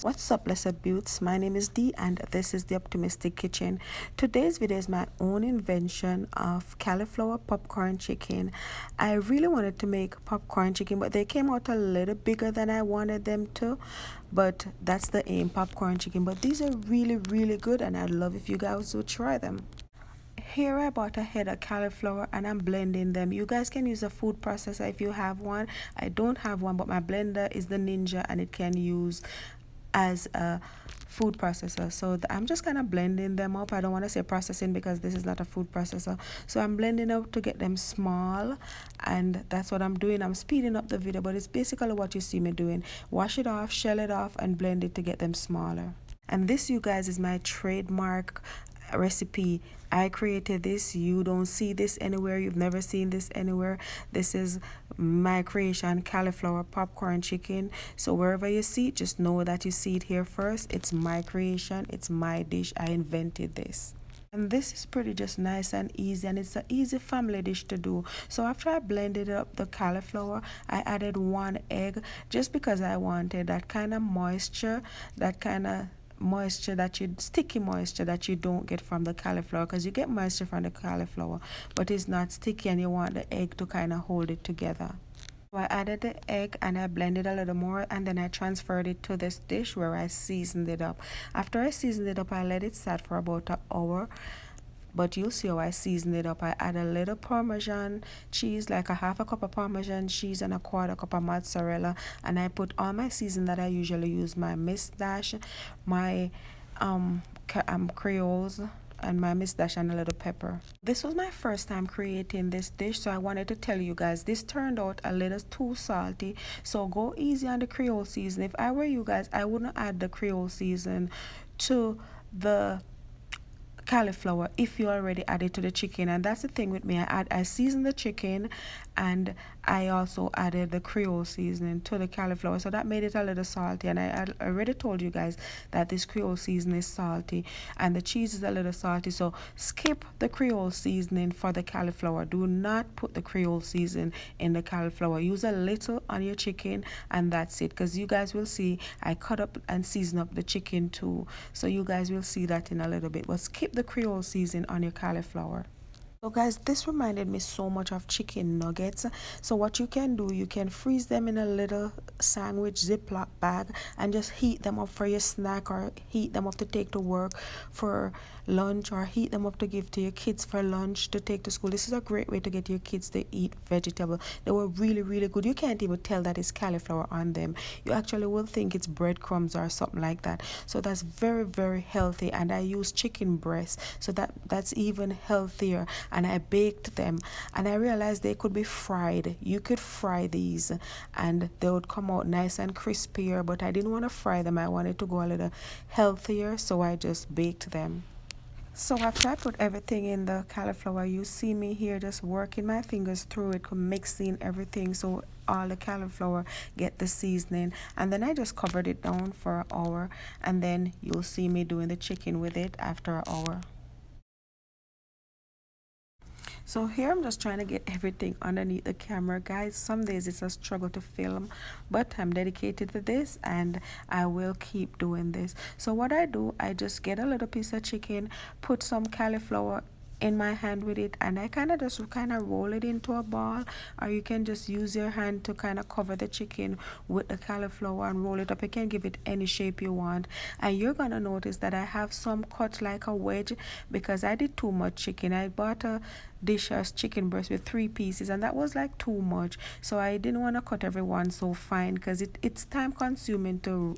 What's up, blessed Beauts? My name is Dee and this is the Optimistic Kitchen. Today's video is my own invention of cauliflower popcorn chicken. I really wanted to make popcorn chicken, but they came out a little bigger than I wanted them to. But that's the aim, popcorn chicken. But these are really good and I'd love if you guys would try them. Here I bought a head of cauliflower and I'm blending them. You guys can use a food processor if you have one. I don't have one, but my blender is the Ninja and it can use as a food processor. So I'm just kind of blending them up. I don't want to say processing because this is not a food processor. So I'm blending up to get them small, and that's what I'm doing. I'm speeding up the video, but it's basically what you see me doing. Wash it off, shell it off, and blend it to get them smaller. And this, you guys, is my trademark recipe. I created this. You don't see this anywhere. You've never seen this anywhere. This is my creation, cauliflower popcorn chicken. So wherever you see it, just know that you see it here first. It's my creation. It's my dish. I invented this. And this is pretty just nice and easy, and it's an easy family dish to do. So after I blended up the cauliflower, I added 1 egg just because I wanted that kind of moisture, sticky moisture that you don't get from the cauliflower, because you get moisture from the cauliflower but it's not sticky, and you want the egg to kind of hold it together. So I added the egg and I blended a little more, and then I transferred it to this dish where I seasoned it up. After I seasoned it up, I let it sit for about an hour. But you'll see how I season it up. I add a little Parmesan cheese, like a half a cup of Parmesan cheese and a quarter cup of mozzarella. And I put all my season that I usually use, my Miss Dash, my Creoles, and my Miss Dash, and a little pepper. This was my first time creating this dish, so I wanted to tell you guys this turned out a little too salty, so go easy on the Creole season. If I were you guys, I wouldn't add the Creole season to the cauliflower if you already added to the chicken. And that's the thing with me, I seasoned the chicken and I also added the Creole seasoning to the cauliflower, so that made it a little salty. And I already told you guys that this Creole seasoning is salty and the cheese is a little salty, so skip the Creole seasoning for the cauliflower. Do not put the Creole seasoning in the cauliflower. Use a little on your chicken and that's it, because you guys will see I cut up and season up the chicken too, so you guys will see that in a little bit. But skip the Creole seasoning on your cauliflower. So guys, this reminded me so much of chicken nuggets. So what you can do, you can freeze them in a little sandwich Ziploc bag and just heat them up for your snack, or heat them up to take to work for lunch, or heat them up to give to your kids for lunch to take to school. This is a great way to get your kids to eat vegetable. They were really good. You can't even tell that it's cauliflower on them. You actually will think it's breadcrumbs or something like that. So that's very healthy, and I use chicken breast, so that's even healthier. And I baked them and I realized they could be fried. You could fry these and they would come out nice and crispier, but I didn't want to fry them. I wanted to go a little healthier, so I just baked them. So after I put everything in the cauliflower, you see me here just working my fingers through it, mixing everything so all the cauliflower get the seasoning. And then I just covered it down for an hour, and then you'll see me doing the chicken with it after an hour. So here I'm just trying to get everything underneath the camera, guys. Some days it's a struggle to film, but I'm dedicated to this and I will keep doing this. So what I do, I just get a little piece of chicken, put some cauliflower in my hand with it, and I kind of roll it into a ball, or you can just use your hand to kind of cover the chicken with the cauliflower and roll it up. You can give it any shape you want, and you're gonna notice that I have some cut like a wedge because I did too much chicken. I bought a dish of chicken breast with 3 pieces, and that was like too much, so I didn't want to cut everyone so fine because it's time consuming to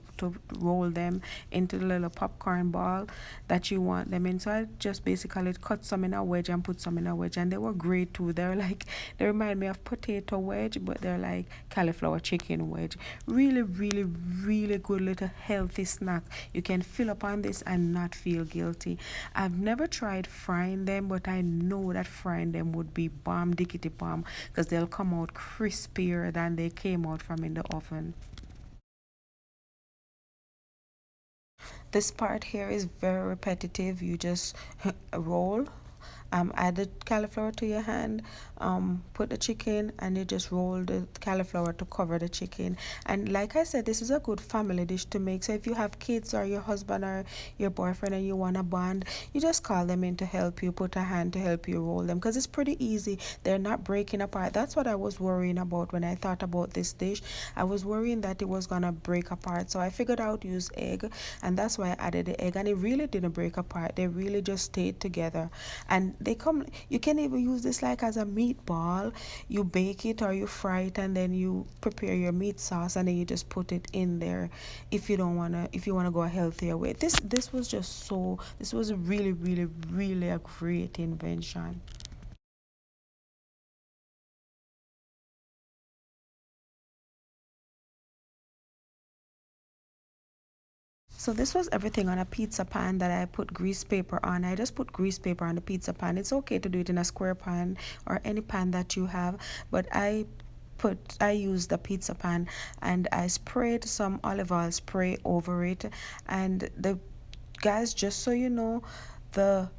roll them into the little popcorn ball that you want them in. So I just basically cut some in a wedge and put some in a wedge, and they were great too. They remind me of potato wedge, but they're like cauliflower chicken wedge. Really good little healthy snack. You can fill up on this and not feel guilty. I've never tried frying them, but I know that frying them would be bomb dickety bomb, because they'll come out crispier than they came out from in the oven. This part here is very repetitive. You just roll Add the cauliflower to your hand, put the chicken, and you just roll the cauliflower to cover the chicken. And like I said, this is a good family dish to make. So if you have kids or your husband or your boyfriend and you want to bond, you just call them in to help you, put a hand to help you roll them, because it's pretty easy. They're not breaking apart. That's what I was worrying about when I thought about this dish. I was worrying that it was gonna break apart, so I figured I would use egg, and that's why I added the egg, and it really didn't break apart. They really just stayed together. And they come, you can even use this like as a meatball. You bake it or you fry it, and then you prepare your meat sauce, and then you just put it in there if you don't want to, if you want to go a healthier way. This was just so, this was really, really, really a great invention. So this was everything on a pizza pan that I put grease paper on. I just put grease paper on the pizza pan. It's okay to do it in a square pan or any pan that you have, but I used the pizza pan, and I sprayed some olive oil spray over it. And the guys, just so you know, the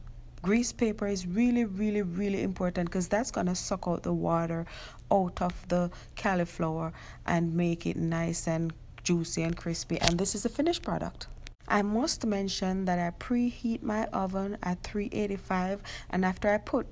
grease paper is really, really, really important, because that's gonna suck out the water out of the cauliflower and make it nice and juicy and crispy. And this is the finished product. I must mention that I preheat my oven at 385, and after I put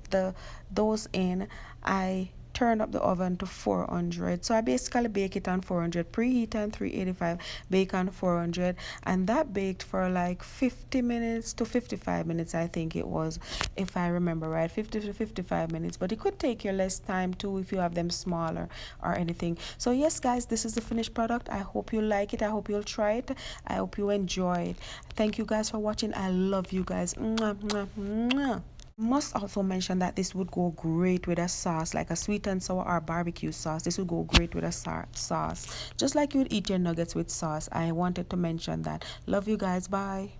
those in, I turn up the oven to 400. So I basically bake it on 400, preheat on 385, bake on 400, and that baked for like 50 minutes to 55 minutes, I think it was, if I remember right, 50 to 55 minutes. But it could take you less time too if you have them smaller or anything. So yes, guys, this is the finished product. I hope you like it. I hope you'll try it. I hope you enjoy it. Thank you guys for watching. I love you guys. Mwah, mwah, mwah. Must also mention that this would go great with a sauce, like a sweet and sour or barbecue sauce. This would go great with a sauce, just like you would eat your nuggets with sauce. I wanted to mention that. Love you guys. Bye.